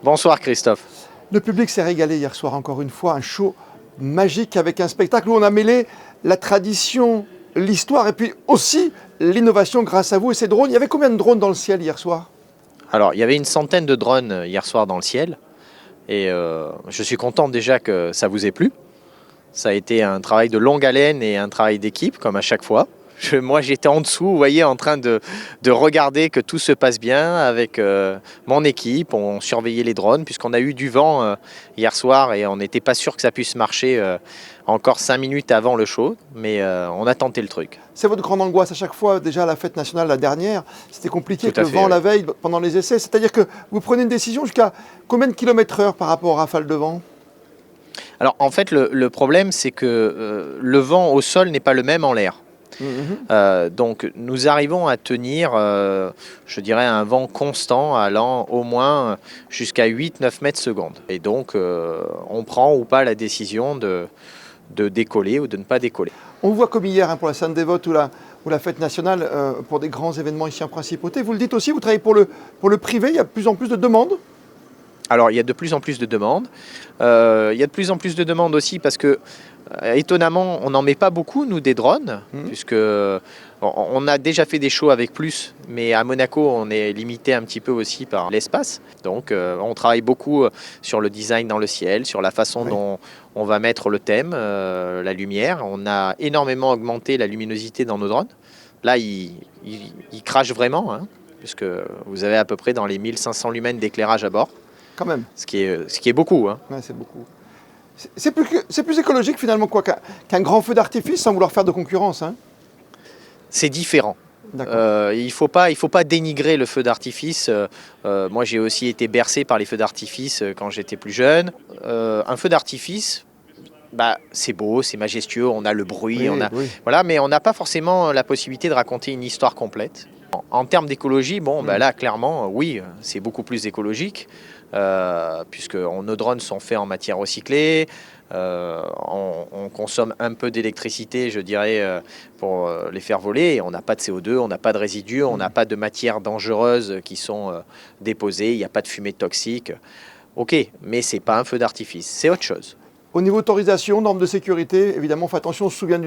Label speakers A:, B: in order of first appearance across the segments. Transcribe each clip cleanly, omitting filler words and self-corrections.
A: Bonsoir Christophe.
B: Le public s'est régalé hier soir, encore une fois, un show magique avec un spectacle où on a mêlé la tradition, l'histoire et puis aussi l'innovation grâce à vous et ces drones. Il y avait combien de drones dans le ciel hier soir?
A: Alors, il y avait une centaine de drones hier soir dans le ciel et je suis content déjà que ça vous ait plu. Ça a été un travail de longue haleine et un travail d'équipe, comme à chaque fois. Moi, j'étais en dessous, vous voyez, en train de regarder que tout se passe bien avec mon équipe. On surveillait les drones puisqu'on a eu du vent hier soir et on n'était pas sûr que ça puisse marcher encore 5 minutes avant le show, mais on a tenté le truc.
B: C'est votre grande angoisse à chaque fois, déjà à la fête nationale, la dernière, c'était compliqué avec le vent
A: oui.
B: la veille pendant les essais. C'est-à-dire que vous prenez une décision jusqu'à combien de kilomètres/heure par rapport aux rafales de vent?
A: Alors, en fait, le problème, c'est que le vent au sol n'est pas le même en l'air. Donc nous arrivons à tenir, je dirais, un vent constant allant au moins jusqu'à 8-9 mètres secondes. Et donc on prend ou pas la décision de décoller ou de ne pas décoller.
B: On vous voit comme hier pour la Sainte-Dévote ou la fête nationale, pour des grands événements ici en Principauté. Vous le dites aussi, vous travaillez pour le privé, il y a de plus en plus de demandes.
A: Alors il y a de plus en plus de demandes. Il y a de plus en plus de demandes aussi parce que, étonnamment, on n'en met pas beaucoup, nous, des drones, puisque on a déjà fait des shows avec plus, mais à Monaco, on est limité un petit peu aussi par l'espace. Donc on travaille beaucoup sur le design dans le ciel, sur la façon dont on va mettre le thème, la lumière. On a énormément augmenté la luminosité dans nos drones. Là, ils crachent vraiment, hein, puisque vous avez à peu près dans les 1500 lumens d'éclairage à bord.
B: Quand même.
A: Ce qui est beaucoup. Hein.
B: Ouais, c'est beaucoup. C'est plus écologique finalement quoi qu'un grand feu d'artifice sans vouloir faire de concurrence. Hein.
A: C'est différent. Il faut pas dénigrer le feu d'artifice. Moi, j'ai aussi été bercé par les feux d'artifice quand j'étais plus jeune. Un feu d'artifice, c'est beau, c'est majestueux, on a le bruit, voilà, mais on n'a pas forcément la possibilité de raconter une histoire complète. En termes d'écologie, là, clairement, oui, c'est beaucoup plus écologique, puisque nos drones sont faits en matière recyclée, on consomme un peu d'électricité, je dirais, pour les faire voler, et on n'a pas de CO2, on n'a pas de résidus, on n'a pas de matières dangereuses qui sont déposées, il n'y a pas de fumée toxique. Ok, mais c'est pas un feu d'artifice, c'est autre chose.
B: Au niveau autorisation, normes de sécurité, évidemment, on fait attention, on se souvient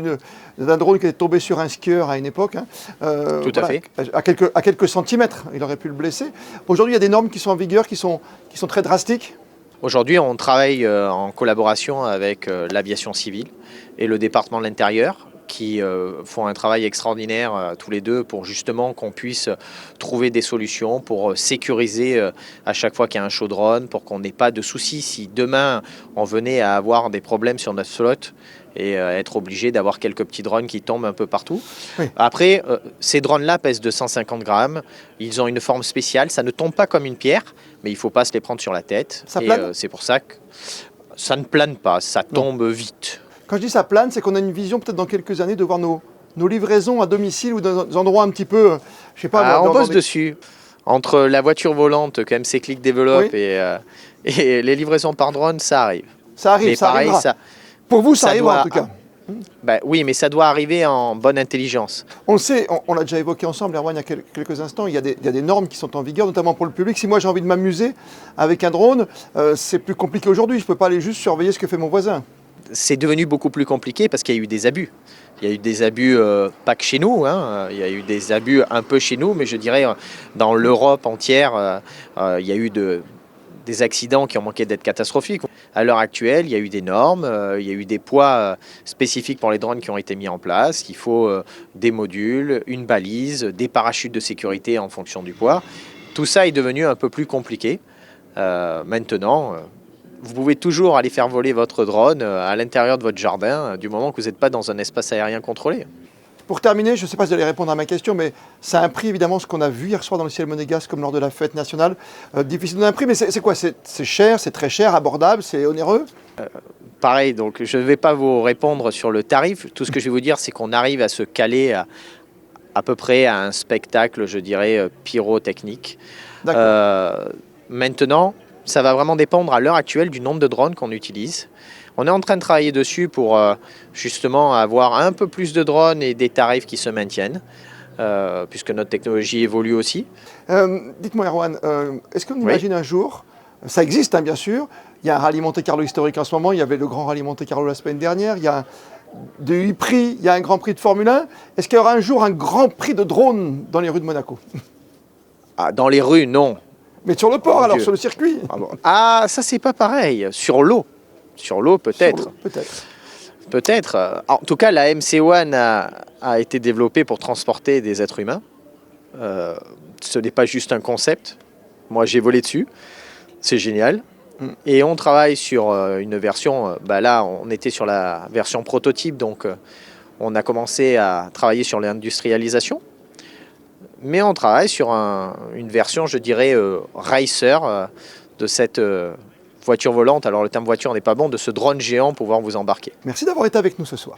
B: d'un drone qui est tombé sur un skieur à une époque. Hein.
A: Tout à fait.
B: À quelques centimètres, il aurait pu le blesser. Aujourd'hui, il y a des normes qui sont en vigueur, qui sont très drastiques.
A: Aujourd'hui, on travaille en collaboration avec l'aviation civile et le département de l'Intérieur, qui font un travail extraordinaire tous les deux pour justement qu'on puisse trouver des solutions pour sécuriser à chaque fois qu'il y a un show drone, pour qu'on n'ait pas de soucis si demain on venait à avoir des problèmes sur notre flotte et être obligé d'avoir quelques petits drones qui tombent un peu partout. Oui. Après, ces drones-là pèsent 250 grammes, ils ont une forme spéciale, ça ne tombe pas comme une pierre, mais il ne faut pas se les prendre sur la tête.
B: Ça plane ?
A: C'est pour ça que ça ne plane pas, ça tombe vite.
B: Quand je dis ça plane, c'est qu'on a une vision peut-être dans quelques années de voir nos livraisons à domicile ou dans des endroits un petit peu, je sais pas.
A: On bosse dessus. Entre la voiture volante que MC Click développe et les livraisons par drone, ça arrive.
B: Ça arrive, mais ça pareil, arrivera. Pour vous, ça arrivera en tout cas.
A: Oui, mais ça doit arriver en bonne intelligence.
B: On le sait, on l'a déjà évoqué ensemble, Erwan, il y a quelques instants, il y a des normes qui sont en vigueur, notamment pour le public. Si moi j'ai envie de m'amuser avec un drone, c'est plus compliqué aujourd'hui. Je ne peux pas aller juste surveiller ce que fait mon voisin.
A: C'est devenu beaucoup plus compliqué parce qu'il y a eu des abus. Il y a eu des abus, pas que chez nous, hein. Il y a eu des abus un peu chez nous, mais je dirais dans l'Europe entière, il y a eu des accidents qui ont manqué d'être catastrophiques. À l'heure actuelle, il y a eu des normes, il y a eu des poids spécifiques pour les drones qui ont été mis en place. Il faut des modules, une balise, des parachutes de sécurité en fonction du poids. Tout ça est devenu un peu plus compliqué. Maintenant, vous pouvez toujours aller faire voler votre drone à l'intérieur de votre jardin, du moment que vous n'êtes pas dans un espace aérien contrôlé.
B: Pour terminer, je ne sais pas si vous allez répondre à ma question, mais ça a un prix évidemment ce qu'on a vu hier soir dans le ciel monégasque comme lors de la fête nationale. Difficile de donner un prix, mais c'est quoi? C'est cher, c'est très cher, abordable, c'est onéreux?
A: Pareil, donc je ne vais pas vous répondre sur le tarif. Tout ce que je vais vous dire, c'est qu'on arrive à se caler à peu près à un spectacle, je dirais, pyrotechnique. Maintenant, ça va vraiment dépendre à l'heure actuelle du nombre de drones qu'on utilise. On est en train de travailler dessus pour justement avoir un peu plus de drones et des tarifs qui se maintiennent, puisque notre technologie évolue aussi.
B: Dites-moi Erwan, est-ce qu'on imagine un jour Ça existe, hein, bien sûr. Il y a un rallye Monte-Carlo historique en ce moment. Il y avait le grand rallye Monte-Carlo la semaine dernière. Il y a de e-prix, il y a un grand prix de Formule 1. Est-ce qu'il y aura un jour un grand prix de drone dans les rues de Monaco?
A: Ah, dans les rues, non.
B: Mais sur le port,
A: Mon
B: alors,
A: Dieu.
B: sur le circuit.
A: Ah, bon. Ah, ça c'est pas pareil. Sur l'eau. Sur l'eau, peut-être.
B: Peut-être.
A: Peut-être. En tout cas, la MC1 a été développée pour transporter des êtres humains. Ce n'est pas juste un concept. Moi, j'ai volé dessus. C'est génial. Et on travaille sur une version. Là, on était sur la version prototype, donc on a commencé à travailler sur l'industrialisation. Mais on travaille sur une version, je dirais, racer de cette voiture volante. Alors, le terme voiture n'est pas bon, de ce drone géant pour pouvoir vous embarquer.
B: Merci d'avoir été avec nous ce soir.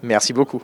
A: Merci beaucoup.